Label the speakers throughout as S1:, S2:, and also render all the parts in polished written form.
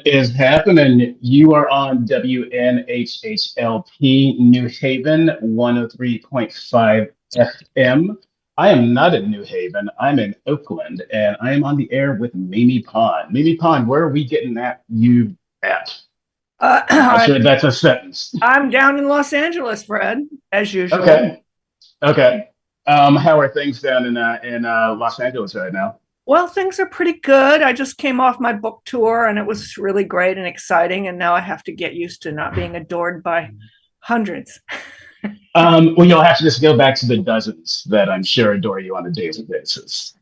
S1: is happening? You are on WNHHLP New Haven 103.5 FM. I am not in New Haven. I'm in Oakland, and I am on the air with Mimi Pond. Mimi Pond, where are we getting at you at? I'm not
S2: Uh,
S1: sure that's a sentence.
S2: I'm down in Los Angeles, Fred, as usual.
S1: Okay. Okay. How are things down in Los Angeles right now?
S2: Well, things are pretty good. I just came off my book tour and it was really great and exciting. And now I have to get used to not being adored by hundreds.
S1: Well, you'll have to just go back to the dozens that I'm sure adore you on a daily basis.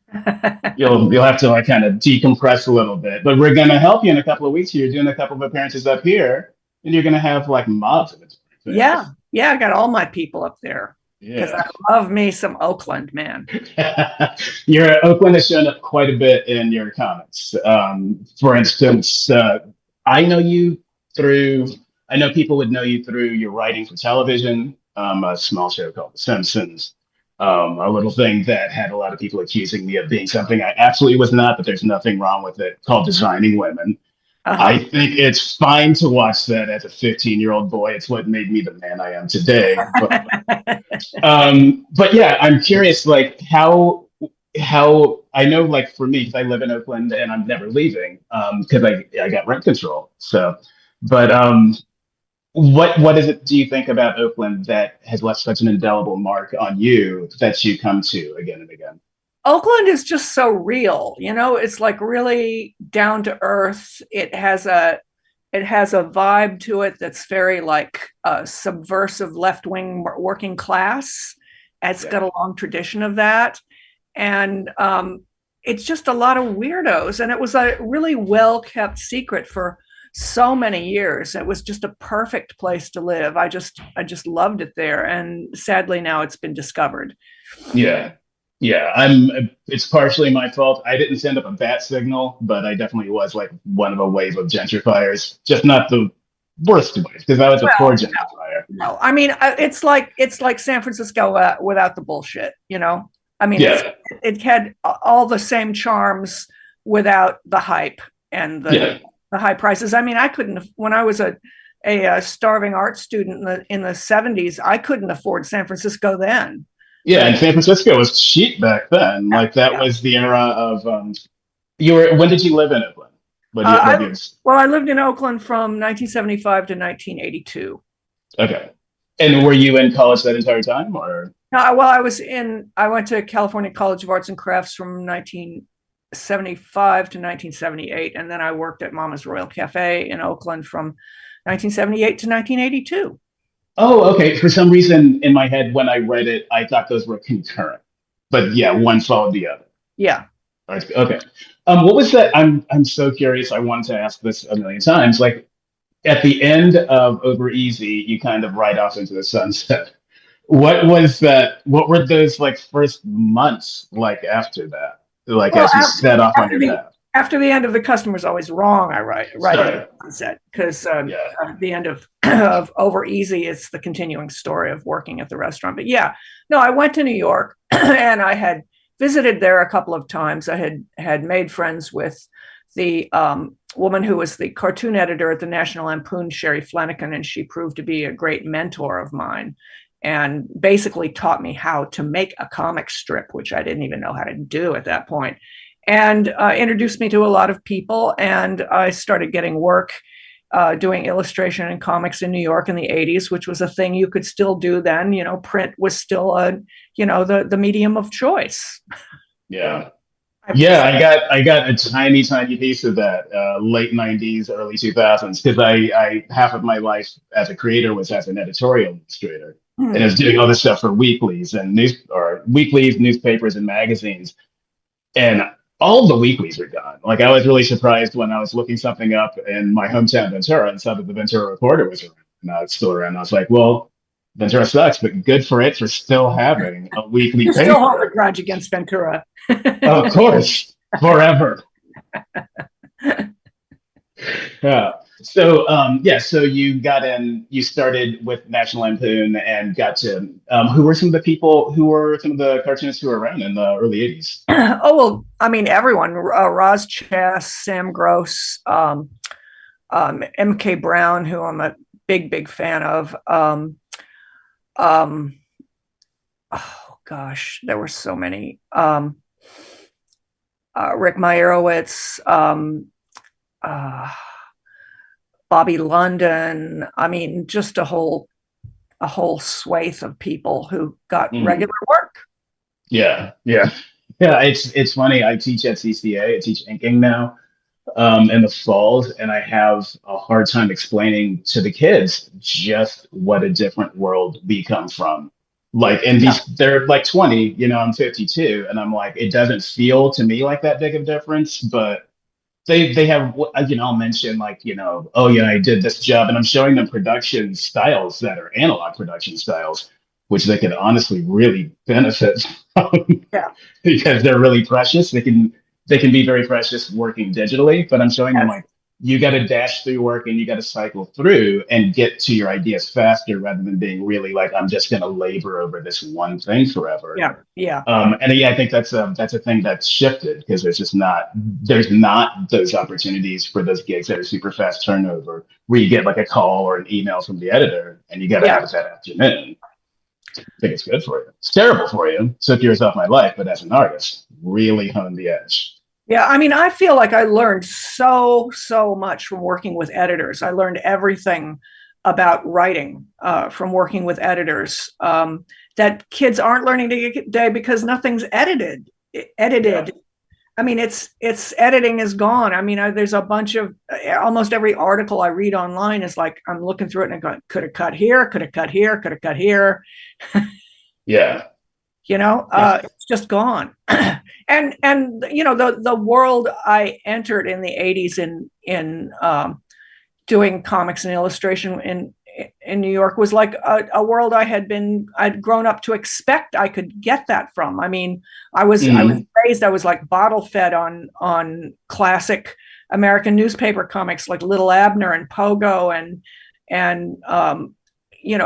S1: You'll have to like kind of decompress a little bit, but we're gonna help you in a couple of weeks. You're doing a couple of appearances up here, and you're gonna have like mobs of
S2: Yeah.
S1: it.
S2: Yeah. I got all my people up there because
S1: Yeah.
S2: I love me some Oakland, man.
S1: Your Oakland has shown up quite a bit in your comments. For instance, I know you through, I know people would know you through your writing for television, a small show called The Simpsons, a little thing that had a lot of people accusing me of being something I absolutely was not, but there's nothing wrong with it, called Designing Women. I
S2: Uh-huh.
S1: think it's fine to watch that as a 15-year-old boy. It's what made me the man I am today. But yeah, I'm curious, like how I know, like for me, 'cause I live in Oakland and I'm never leaving, because I got rent control. So, but what is it do you think about Oakland that has left such an indelible mark on you that you come to again and again?
S2: Oakland is just so real, it's like really down to earth. It has a vibe to it that's very like subversive left-wing working class. It's
S1: Yeah,
S2: got a long tradition of that. And it's just a lot of weirdos. And it was a really well kept secret for so many years. It was just a perfect place to live. I just loved it there. And sadly now it's been discovered.
S1: yeah, yeah. It's partially my fault. I didn't send up a bat signal, but I definitely was like one of a wave of gentrifiers. Just not the worst ways, because I was a poor
S2: Well,
S1: gentrifier.
S2: no, I mean it's like San Francisco without the bullshit. I mean
S1: Yeah,
S2: it had all the same charms without the hype and
S1: yeah.
S2: the high prices. I mean, I couldn't when I was a starving art student in the 70s. I couldn't afford San Francisco then.
S1: Yeah,
S2: But
S1: and San Francisco was cheap back then.
S2: yeah,
S1: Like that
S2: yeah.
S1: was the era of you were when did you live in Oakland? What do
S2: I
S1: you
S2: Well, I lived in Oakland from 1975 to 1982.
S1: okay. And were you in college that entire time or
S2: No, well, I went to California College of Arts and Crafts from 1975 to 1978, and then I worked at Mama's Royal Cafe in Oakland from 1978 to 1982.
S1: oh okay. For some reason in my head when I read it, I thought those were concurrent. But yeah, one followed the other.
S2: Yeah.
S1: Okay. What was that? I'm so curious. I wanted to ask this a million times. Like at the end of Over Easy, you kind of ride off into the sunset. What was that? What were those like first months like after that? Like
S2: Well,
S1: as you set off on
S2: after
S1: your
S2: the
S1: path?
S2: after the end of the customer's always wrong, I write it
S1: Sorry.
S2: on set because
S1: Yeah.
S2: the end of of Over Easy is the continuing story of working at the restaurant. But yeah, no, I went to New York and I had visited there a couple of times. I had made friends with the woman who was the cartoon editor at the National Lampoon, Sherry Flanagan, and she proved to be a great mentor of mine and basically taught me how to make a comic strip, which I didn't even know how to do at that point, and introduced me to a lot of people. And I started getting work doing illustration and comics in New York in the 80s, which was a thing you could still do then. Print was still the medium of choice.
S1: Yeah.
S2: I,
S1: Yeah, I got a tiny piece of that late '90s, early 2000s because I half of my life as a creator was as an editorial illustrator, and I
S2: hmm.
S1: was doing all this stuff for weeklies and weeklies, newspapers, and magazines, and all the weeklies are gone. Like I was really surprised when I was looking something up in my hometown Ventura and saw that the Ventura Reporter was around. No, it's still around. I was like, well, Ventura sucks, but good for it for still having a weekly
S2: You still hold a
S1: paper.
S2: grudge against Ventura.
S1: Of course, forever. Yeah. So yeah, so you got in, you started with National Lampoon and got to who were some of the people who were some of the cartoonists who were around in the early 80s?
S2: Oh well, I mean everyone: Roz Chess, Sam Gross, M.K. Brown, who I'm a big fan of. Um, oh gosh, there were so many. Rick Meyerowitz, uh, Bobby London. I mean, just a whole swathe of people who got
S1: Mhm.
S2: regular work.
S1: Yeah, yeah, yeah. It's funny. I teach at CCA. I teach inking now, in the falls, and I have a hard time explaining to the kids just what a different world we come from. Like, and
S2: Yeah,
S1: they're like 20, I'm 52, and I'm like, it doesn't feel to me like that big of a difference, but they have, I'll mention like, oh yeah, I did this job, and I'm showing them production styles that are analog production styles, which they could honestly really benefit from
S2: yeah,
S1: because they're really precious. They can be very precious working digitally, but I'm showing them
S2: yes,
S1: like you got to dash through work and you got to cycle through and get to your ideas faster rather than being really like I'm just going to labor over this one thing forever.
S2: yeah, yeah,
S1: And yeah, I think that's a thing that's shifted because there's not those opportunities for those gigs that are super fast turnover where you get like a call or an email from the editor and you got to
S2: yeah.
S1: have it that afternoon. I think it's good for you. It's terrible for you. Took years off my life, but as an artist, really honed the edge.
S2: Yeah, I mean, I feel like I learned so much from working with editors. I learned everything about writing from working with editors that kids aren't learning today because nothing's edited.
S1: Yeah.
S2: Edited. I mean, it's editing is gone. I mean, there's a bunch of almost every article I read online is like I'm looking through it and I go, could have cut here, could have cut here, could have cut here.
S1: Yeah.
S2: It's just gone. And the world I entered in the 80s in doing comics and illustration in New York was like a world I'd grown up to expect I could get that from. I mean, I was
S1: Hmm.
S2: raised, I was like bottle fed on classic American newspaper comics like Little Abner and Pogo and you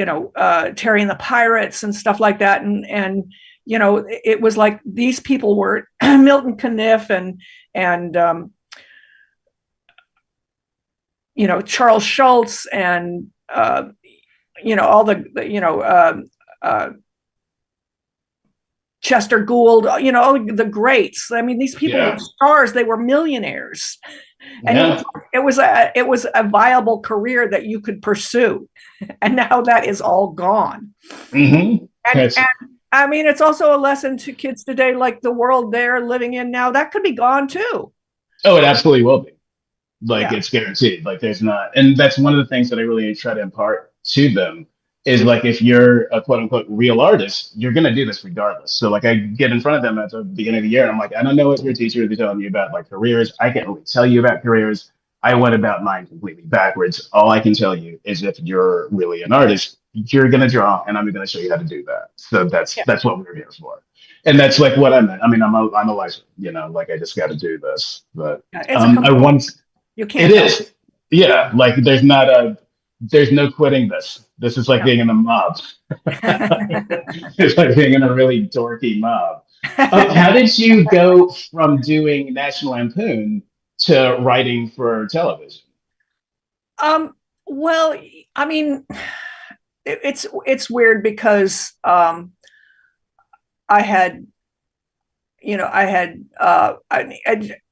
S2: know Terry and the Pirates and stuff like that. And it was like these people were Milton Caniff and Charles Schultz and all uh, Chester Gould, the greats. I mean, these people were
S1: Yeah.
S2: stars. They were millionaires, and
S1: Yeah.
S2: it was a viable career that you could pursue. And now that is all gone.
S1: Hmm.
S2: And I mean, it's also a lesson to kids today, like the world they're living in now, that could be gone too.
S1: Oh, it absolutely will be. Like
S2: Yeah.
S1: it's guaranteed. Like there's not, and that's one of the things that I really try to impart to them is like if you're a quote unquote real artist, you're gonna do this regardless. So like I get in front of them at the beginning of the year and I'm like, I don't know what your teacher is telling you about like careers. I can't really tell you about careers. I went about mine completely backwards. All I can tell you is if you're really an artist, you're gonna draw and I'm gonna show you how to do that. So that's
S2: Yeah.
S1: that's what we're here for. And that's like what I meant. I mean, I'm a lifer, like I just got to do this. But
S2: It's a
S1: I
S2: compulsion.
S1: once
S2: You
S1: it
S2: can't help
S1: is. Yeah, like there's no quitting this. This is like being in a mob. It's like being in a really dorky mob.
S2: it.
S1: How did you go from doing National Lampoon to writing for television?
S2: um, well, I mean, it's weird because I had, I had,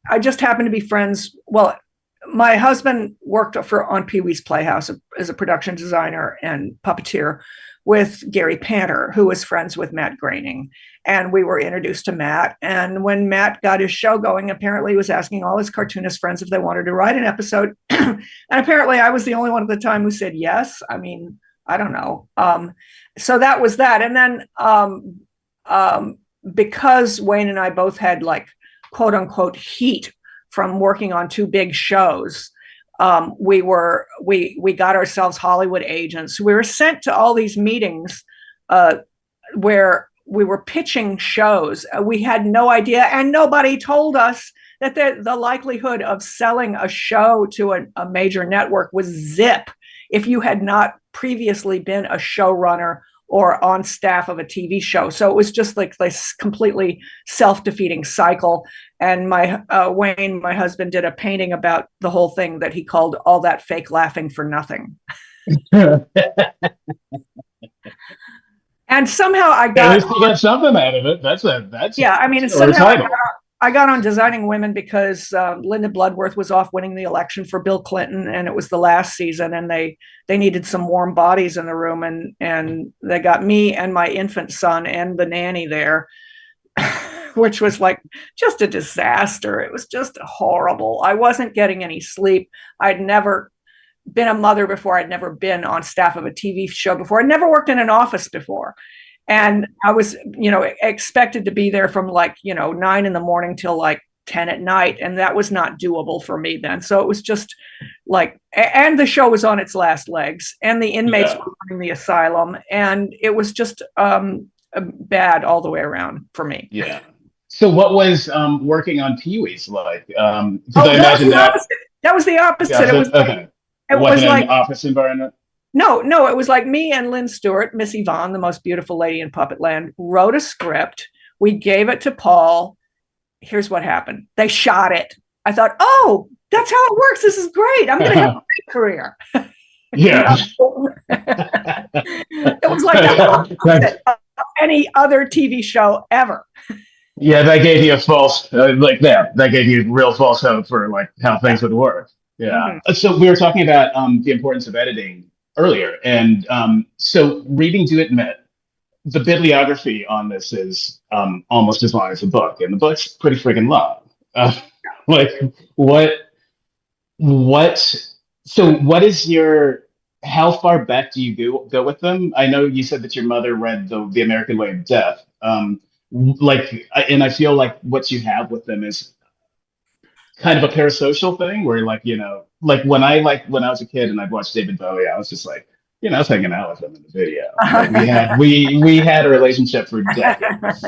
S2: I just happened to be friends. Well, my husband worked on Pee Wee's Playhouse as a production designer and puppeteer with Gary Panter, who was friends with Matt Groening. And we were introduced to Matt. And when Matt got his show going, apparently he was asking all his cartoonist friends if they wanted to write an episode. And apparently I was the only one at the time who said yes. I mean, I don't know. So that was that. And then because Wayne and I both had like quote unquote heat from working on two big shows, we got ourselves Hollywood agents. We were sent to all these meetings where we were pitching shows. We had no idea, and nobody told us that the likelihood of selling a show to a major network was zip if you had not previously been a showrunner or on staff of a TV show. So it was just like this completely self-defeating cycle. And my Wayne, my husband, did a painting about the whole thing that he called "All That Fake Laughing for Nothing." And somehow I
S1: At
S2: got,
S1: least you got something out of it. That's a
S2: yeah, I mean,
S1: killer
S2: somehow
S1: title.
S2: I got on Designing Women because Linda Bloodworth was off winning the election for Bill Clinton, and it was the last season, and they needed some warm bodies in the room, and they got me and my infant son and the nanny there, which was like just a disaster. It was just horrible. I wasn't getting any sleep. I'd never been a mother before. I'd never been on staff of a TV show before. I'd never worked in an office before. And I was, expected to be there from like, 9 a.m. till like 10 at night. And that was not doable for me then. So it was just like, and the show was on its last legs, and the inmates were running the asylum. And it was just bad all the way around for me.
S1: Yeah. So what was working on Pee-wee's like? Because
S2: Oh,
S1: I imagine that.
S2: that was the opposite.
S1: Okay.
S2: It was
S1: Wasn't
S2: like
S1: an office environment.
S2: No, it was like me and Lynn Stewart, Miss Yvonne, the most beautiful lady in Puppetland, wrote a script. We gave it to Paul. Here's what happened. They shot it. I thought, oh, that's how it works. This is great. I'm going to have a great career.
S1: Yeah.
S2: It was like the opposite of any other TV show ever.
S1: Yeah, that gave you a false, that gave you real false hope for like how things would work. Yeah. Mm-hmm. So we were talking about the importance of editing earlier. And so reading Do Admit, the bibliography on this is almost as long as the book. And the book's pretty freaking long. Like what is how far back do you go with them? I know you said that your mother read the American Way of Death. And I feel like what you have with them is kind of a parasocial thing where when I was a kid and I'd watched David Bowie, I was just like, I was hanging out with him in the video. Like we had a relationship for decades.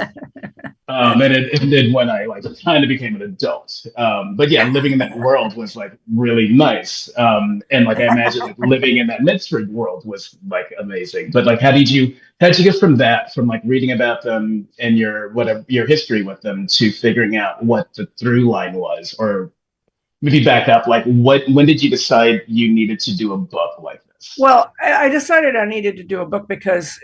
S1: And it ended when I kind of became an adult. But yeah, living in that world was like really nice. And I imagine living in that Mitford world was like amazing. But how did you get from reading about them and your history with them to figuring out what the through line was? Or maybe back up, when did you decide you needed to do a book like this?
S2: Well, I decided I needed to do a book because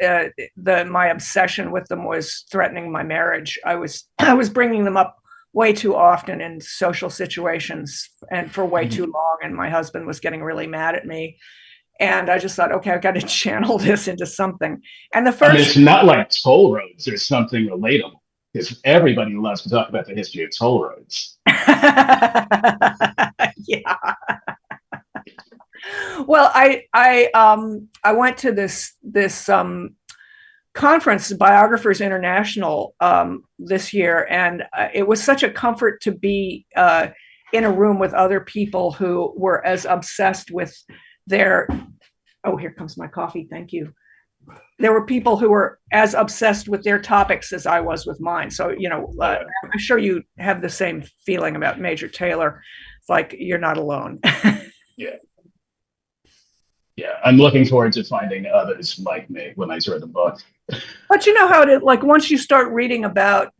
S2: my obsession with them was threatening my marriage. I was bringing them up way too often in social situations and for way too long, and my husband was getting really mad at me. And I just thought, okay, I've got to channel this into something. And
S1: it's not like toll roads or something relatable, because everybody loves to talk about the history of toll roads.
S2: Yeah. Well, I went to this conference, Biographers International, this year, and it was such a comfort to be in a room with other people who were as obsessed with their. Oh, here comes my coffee. Thank you. There were people who were as obsessed with their topics as I was with mine. So, I'm sure you have the same feeling about Major Taylor. It's like you're not alone.
S1: Yeah. Yeah, I'm looking forward to finding others like me when I read the book.
S2: But you know how it, once you start reading about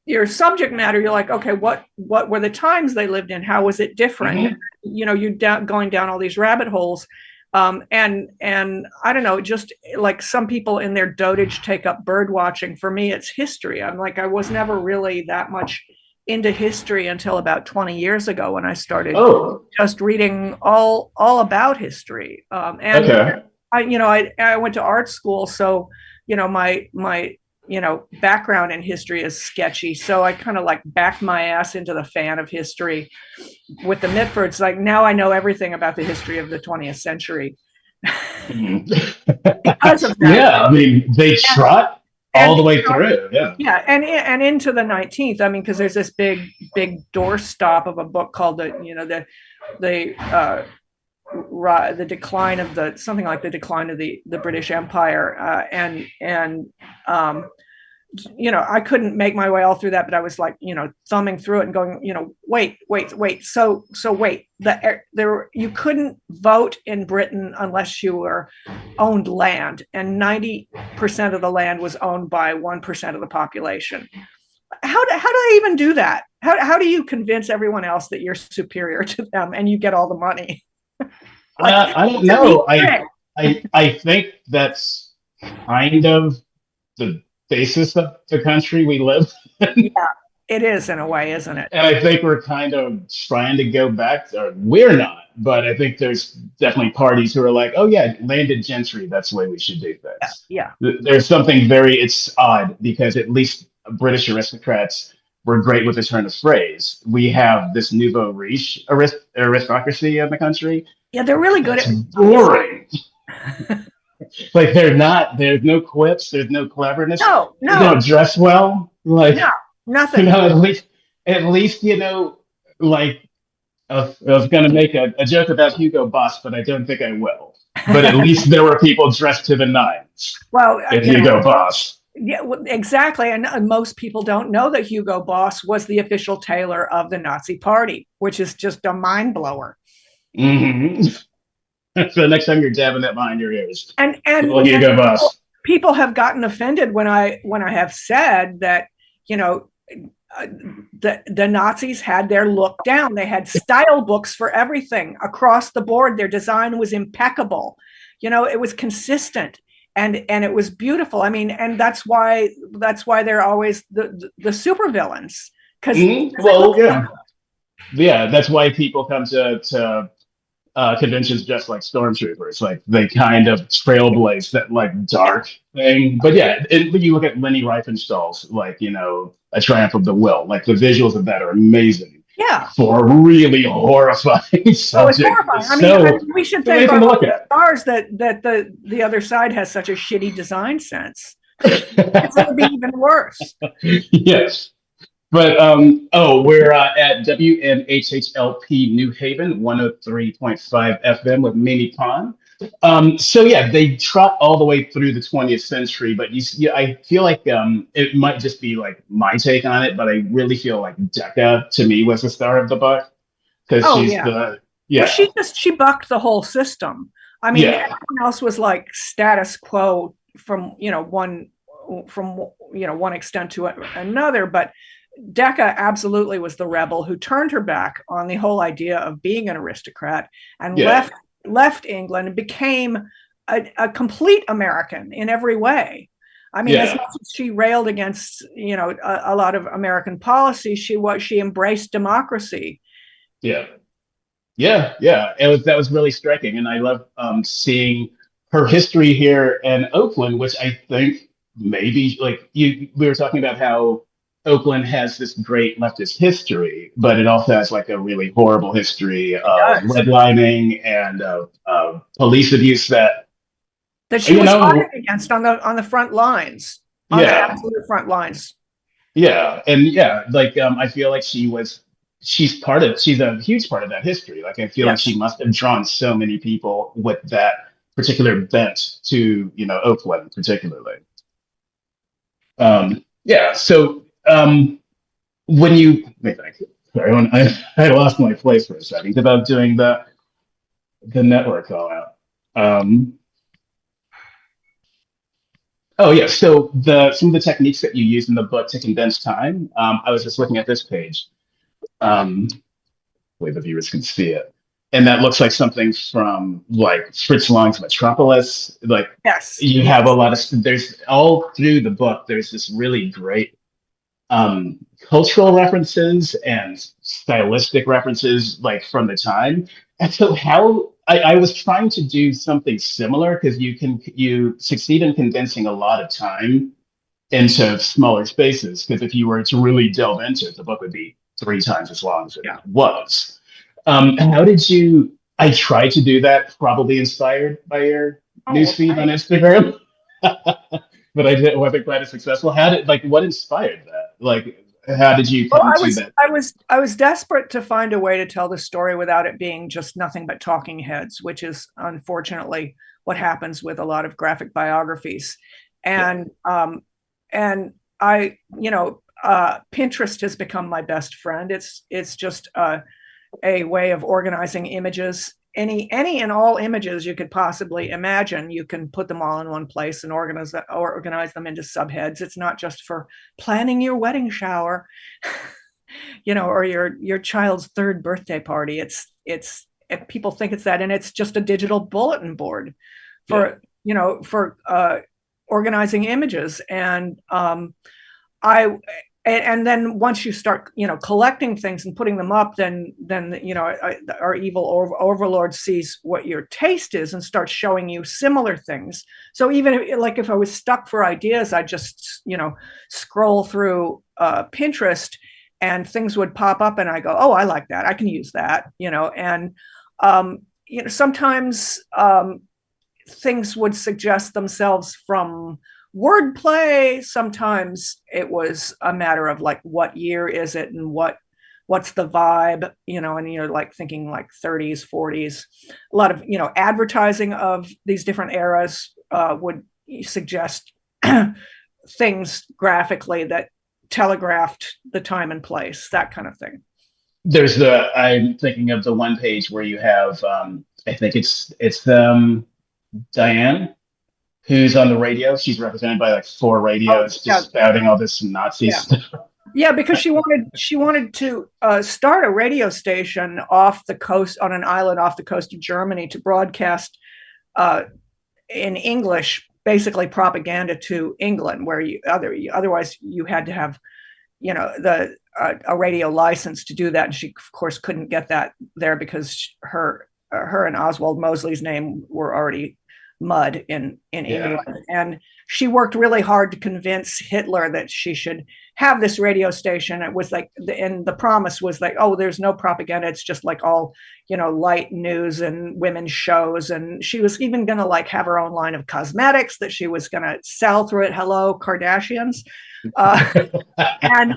S2: your subject matter, you're like, okay, what were the times they lived in? How was it different? Mm-hmm. You're going down all these rabbit holes. And I don't know, just like some people in their dotage take up bird watching. For me, it's history. I'm like, I was never really that much into history until about 20 years ago when I started just reading all about history. Okay. I went to art school, so my background in history is sketchy. So I kind of backed my ass into the fan of history with the Mitfords. Now I know everything about the history of the 20th century.
S1: Because of that. Yeah, I mean, they trot all the way through.
S2: Yeah, and into the 19th. I mean, because there's this big doorstop of a book called the decline of the decline of the British Empire, I couldn't make my way all through that, but I was thumbing through it and going, wait. So wait, you couldn't vote in Britain unless you were owned land, and 90% of the land was owned by 1% of the population. How do they even do that? how do you convince everyone else that you're superior to them and you get all the money? Like,
S1: I don't
S2: it's a neat
S1: know.
S2: trick.
S1: I think that's kind of the basis of the country we live in.
S2: Yeah, it is in a way, isn't it?
S1: And I think we're kind of trying to go back, or we're not, but I think there's definitely parties who are like, oh yeah, landed gentry, that's the way we should do
S2: Yeah,
S1: things.
S2: yeah.
S1: There's something very, it's odd because at least British aristocrats were great with the turn of phrase. We have this nouveau riche aristocracy in the country
S2: Yeah, they're really good
S1: that's
S2: at nice.
S1: boring. Like they're not, there's no quips, there's no cleverness,
S2: No,
S1: they
S2: no,
S1: don't dress well.
S2: no,
S1: Like,
S2: nothing.
S1: at least, like I was going to make a joke about Hugo Boss, but I don't think I will. But at least there were people dressed to the nines
S2: Well,
S1: in Hugo Boss.
S2: yeah, well, exactly. And most people don't know that Hugo Boss was the official tailor of the Nazi Party, which is just a mind blower.
S1: Mm-hmm. So the next time you're dabbing that behind your ears,
S2: And
S1: little Hugo Boss.
S2: people have gotten offended when I have said that, you know, the Nazis had their look down. They had style books for everything across the board. Their design was impeccable. You know, it was consistent and it was beautiful. I mean, and that's why they're always the supervillains because
S1: Mm-hmm. Well, yeah. That's why people come to conventions just like stormtroopers. Like they kind of trailblaze that like dark thing. But yeah, when you look at Leni Riefenstahl's like A Triumph of the Will, like the visuals of that are amazing
S2: yeah.
S1: for a really horrifying
S2: Oh, it's
S1: subject.
S2: horrifying.
S1: It's
S2: I mean,
S1: so
S2: we should thank
S1: amazing
S2: our
S1: to look
S2: lucky
S1: at.
S2: stars that the other side has such a shitty design sense. It would be even worse.
S1: Yes. But we're at WNHHLP New Haven, 103.5 FM with Mimi Pond. So yeah, they trot all the way through the 20th century, but I feel like it might just be like my take on it, but I really feel like Decca to me was the star of the book because
S2: Oh
S1: she's
S2: yeah.
S1: the
S2: Well,
S1: yeah
S2: she bucked the whole system. I mean,
S1: yeah
S2: everyone else was like status quo from one extent to another, but Decca absolutely was the rebel who turned her back on the whole idea of being an aristocrat and
S1: yeah
S2: left England and became a complete American in every way. I mean, as
S1: yeah
S2: much as she railed against a lot of American policy, she embraced democracy.
S1: yeah. Yeah. That was really striking, and I love seeing her history here in Oakland, which I think maybe like we were talking about how Oakland has this great leftist history, but it also has like a really horrible history
S2: It
S1: of
S2: does.
S1: redlining and of police abuse that
S2: That she
S1: you
S2: was
S1: know
S2: fighting against on the front lines, on the
S1: yeah
S2: absolute front lines.
S1: yeah and yeah like I feel like she's a huge part of that history. Like I feel like she
S2: Yes.
S1: must have drawn so many people with that particular bent to Oakland particularly. Yeah. So when you wait, sorry, I lost my place for a second about doing the network call out. Oh yeah. So the some of the techniques that you use in the book to condense time. I was just looking at this page. Um, way the viewers can see it. And that looks like something from like Fritz Lang's Metropolis. Like
S2: Yes.
S1: you have a
S2: Yes.
S1: lot of there's all through the book. There's this really great cultural references and stylistic references like from the time. And so how I was trying to do something similar because you succeed in condensing a lot of time into smaller spaces. Because if you were to really delve into it, the book would be three times as long as it
S2: Yeah.
S1: was. How did you? I tried to do that, probably inspired by your
S2: Oh, well,
S1: newsfeed on
S2: thanks.
S1: Instagram, but wasn't quite as successful. How did what inspired that? Like, how did you
S2: Well,
S1: come to that?
S2: I was desperate to find a way to tell the story without it being just nothing but talking heads, which is unfortunately what happens with a lot of graphic biographies.
S1: Yeah,
S2: And I, Pinterest has become my best friend. It's just a way of organizing images. Any and all images you could possibly imagine, you can put them all in one place and organize them into subheads. It's not just for planning your wedding shower. or your child's third birthday party. It's if people think it's that, and it's just a digital bulletin board
S1: Yeah.
S2: for for organizing images. And I and then once you start collecting things and putting them up, then our evil overlord sees what your taste is and starts showing you similar things. So even if I was stuck for ideas, I just scroll through Pinterest, and things would pop up, and I go, oh, I like that, I can use that. And sometimes things would suggest themselves from wordplay. Sometimes it was a matter of like, what year is it, and what's the vibe, and you're like thinking like 30s, 40s. A lot of advertising of these different eras would suggest things graphically that telegraphed the time and place, that kind of thing.
S1: I'm thinking of the one page where you have, I think it's Diane, who's on the radio. She's represented by like four
S2: Oh,
S1: radios,
S2: yeah,
S1: just spouting all this Nazi
S2: yeah.
S1: stuff.
S2: Yeah, because she wanted to start a radio station off the coast, on an island off the coast of Germany, to broadcast in English, basically propaganda to England, where otherwise you had to have the a radio license to do that, and she of course couldn't get that there because her and Oswald Mosley's name were already mud in
S1: Yeah.
S2: England. And she worked really hard to convince Hitler that she should have this radio station. It was like, and the promise was like, oh, there's no propaganda, it's just like all light news and women's shows. And she was even going to like have her own line of cosmetics that she was going to sell through it. Hello, Kardashians. And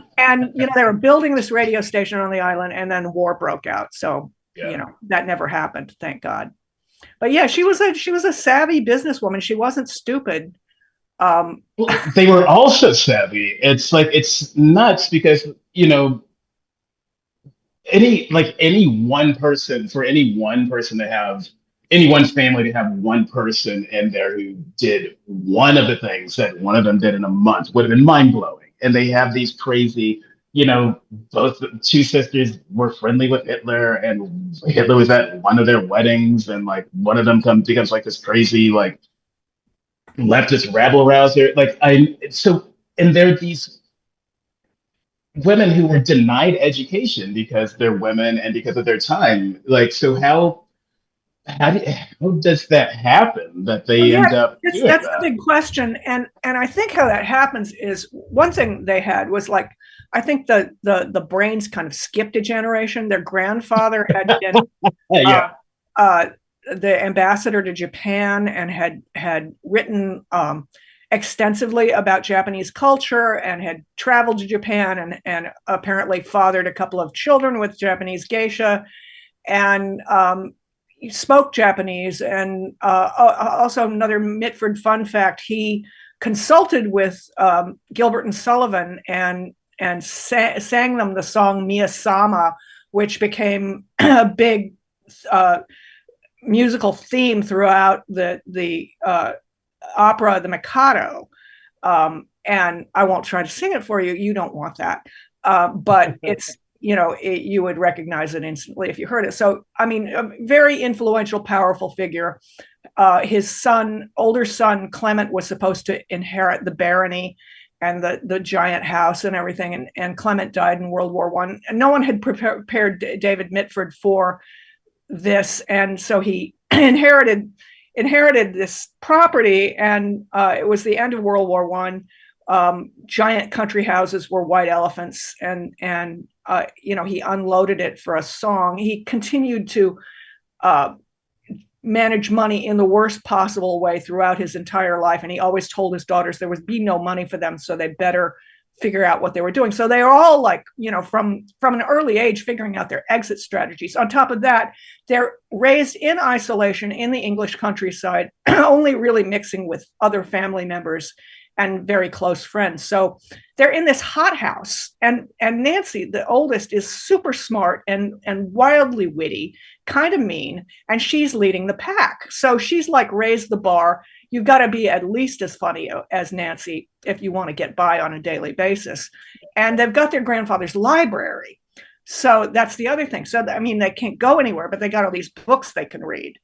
S2: they were building this radio station on the island, and then war broke out. So
S1: Yeah.
S2: that never happened, thank God. But yeah, she was a savvy businesswoman. She wasn't stupid.
S1: Well, they were also savvy. It's like, it's nuts because any one person, for any one person to have, any one family to have one person in there who did one of the things that one of them did in a month would have been mind blowing. And they have these crazy, both the two sisters were friendly with Hitler, and Hitler was at one of their weddings, and like one of them becomes like this crazy like leftist rabble rouser. And there are these women who were denied education because they're women and because of their time. Like, so how does that happen that
S2: Well,
S1: they
S2: yeah,
S1: end up doing
S2: that's the
S1: that?
S2: big question. And I think how that happens is, one thing they had was like, I think the brains kind of skipped a generation. Their grandfather had been
S1: Yeah.
S2: the ambassador to Japan, and had written extensively about Japanese culture, and had traveled to Japan, and apparently fathered a couple of children with Japanese geisha, and spoke Japanese. And also, another Mitford fun fact: he consulted with Gilbert and Sullivan, and sang them the song Mia Sama, which became a big musical theme throughout the opera The Mikado. And I won't try to sing it for you. You don't want that. But it's, you would recognize it instantly if you heard it. So, I mean, a very influential, powerful figure. His older son, Clement, was supposed to inherit the barony and the giant house and everything. And Clement died in World War I. And no one had prepared David Mitford for this. And so he inherited this property. And it was the end of World War I. Giant country houses were white elephants, and he unloaded it for a song. He continued to manage money in the worst possible way throughout his entire life, and he always told his daughters there would be no money for them, so they better figure out what they were doing. So they are all like, from an early age, figuring out their exit strategies. On top of that, they're raised in isolation in the English countryside, only really mixing with other family members and very close friends. So they're in this hothouse, and Nancy, the oldest, is super smart and wildly witty, kind of mean, and she's leading the pack. So she's like raised the bar. You've got to be at least as funny as Nancy if you want to get by on a daily basis. And they've got their grandfather's library. So that's the other thing. So, I mean, they can't go anywhere, but they got all these books they can read.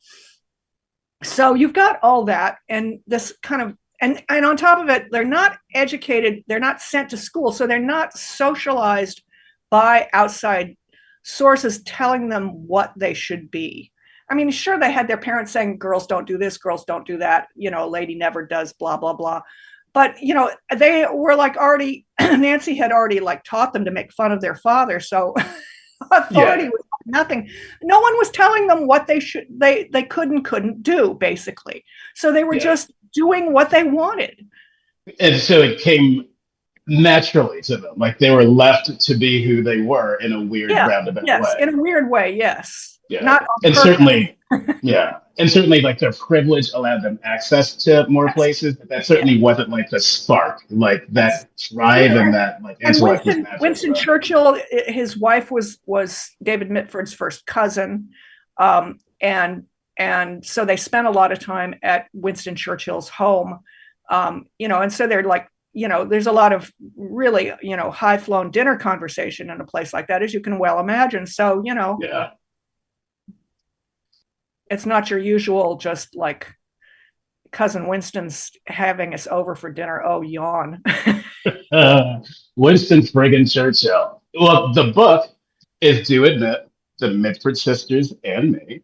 S2: So you've got all that, and this kind of, and on top of it, they're not educated, they're not sent to school, so they're not socialized by outside sources telling them what they should be. I mean, sure, they had their parents saying, girls don't do this, girls don't do that, you know, a lady never does, blah, blah, blah. But, you know, they were like already, Nancy had already like taught them to make fun of their father. So authority
S1: Yeah.
S2: was nothing. No one was telling them what they couldn't do, basically. So they were
S1: Yeah.
S2: just doing what they wanted.
S1: And so it came naturally to them. Like they were left to be who they were in a weird
S2: Yeah,
S1: roundabout
S2: yes,
S1: way.
S2: in a weird way, yes.
S1: Yeah.
S2: Not on
S1: And
S2: purpose.
S1: certainly, yeah. And certainly like their privilege allowed them access to more
S2: Yes,
S1: places, but that
S2: yes,
S1: certainly wasn't like the spark. Like
S2: yes.
S1: that drive and that like
S2: And
S1: intellect was natural to
S2: Winston
S1: them.
S2: Churchill, his wife was David Mitford's first cousin, um, and so they spent a lot of time at Winston Churchill's home, you know, and so they're like, you know, there's a lot of really, you know, high flown dinner conversation in a place like that, as you can well imagine. So, you know,
S1: Yeah.
S2: it's not your usual just like cousin Winston's having us over for dinner. Oh, yawn.
S1: Uh, Winston friggin' Churchill. Well, the book is, do admit, the Mitford sisters and me,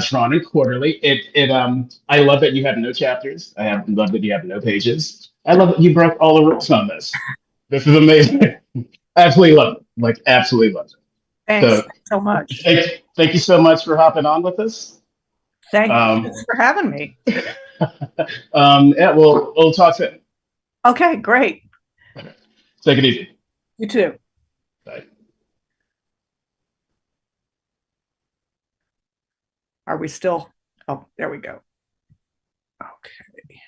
S1: drawn in quarterly. I love that you have no chapters. Love that you have no pages. I love that you broke all the rules on this. This is amazing. Absolutely love it. Like absolutely love it.
S2: Thanks
S1: So
S2: so much.
S1: thank you so much for hopping on with us.
S2: Thanks
S1: Um,
S2: for having me.
S1: yeah, we'll talk soon.
S2: Okay, great.
S1: Take it easy.
S2: You too.
S1: Bye.
S2: Are we still? Oh, there we go. Okay.